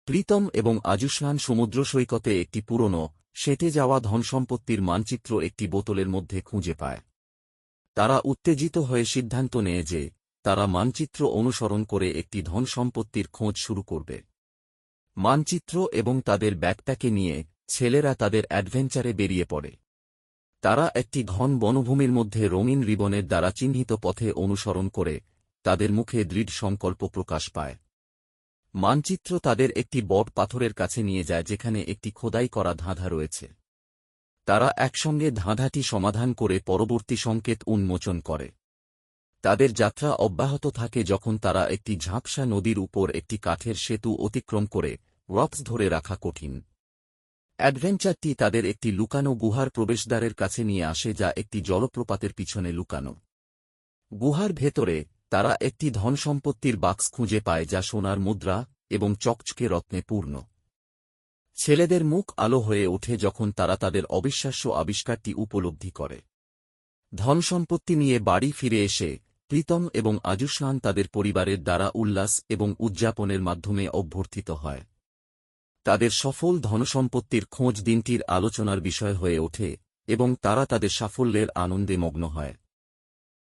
প্রীতম এবং আজুষ্মান সমুদ্র সৈকতে একটি পুরনো, সেঁটে যাওয়া ধনসম্পত্তির মানচিত্র একটি বোতলের মধ্যে খুঁজে পায়। তারা উত্তেজিত হয়ে সিদ্ধান্ত নেয় যে তারা মানচিত্র অনুসরণ করে একটি ধনসম্পত্তির খোঁজ শুরু করবে। মানচিত্র এবং তাদের ব্যাকপ্যাকে নিয়ে ছেলেরা তাদের অ্যাডভেঞ্চারে বেরিয়ে পড়ে। তারা একটি ঘন বনভূমির মধ্যে রঙিন রিবনের দ্বারা চিহ্নিত পথে অনুসরণ করে তাদের মুখে দৃঢ় সংকল্প প্রকাশ পায়। মানচিত্র তাদের একটি বট পাথরের কাছে নিয়ে যায় যেখানে একটি খোদাই করা ধাঁধা রয়েছে। তারা একসঙ্গে ধাঁধাটি সমাধান করে পরবর্তী সংকেত উন্মোচন করে। তাদের যাত্রা অব্যাহত থাকে যখন তারা একটি ঝাঁপসা নদীর উপর একটি কাঠের সেতু অতিক্রম করে রক্স ধরে রাখা কঠিন। অ্যাডভেঞ্চারটি তাদের একটি লুকানো গুহার প্রবেশদ্বারের কাছে নিয়ে আসে যা একটি জলপ্রপাতের পিছনে লুকানো। গুহার ভেতরে তারা একটি ধনসম্পত্তির বাক্স খুঁজে পায় যা সোনার মুদ্রা এবং চকচকে রত্নে পূর্ণ। ছেলেদের মুখ আলো হয়ে ওঠে যখন তারা তাদের অবিশ্বাস্য আবিষ্কারটি উপলব্ধি করে। ধনসম্পত্তি নিয়ে বাড়ি ফিরে এসে প্রীতম এবং আজুষ্মান তাদের পরিবারের দ্বারা উল্লাস এবং উদযাপনের মাধ্যমে অভ্যর্থিত হয়। তাদের সফল ধনসম্পত্তির খোঁজ দিনটির আলোচনার বিষয় হয়ে ওঠে এবং তারা তাদের সাফল্যের আনন্দে মগ্ন হয়।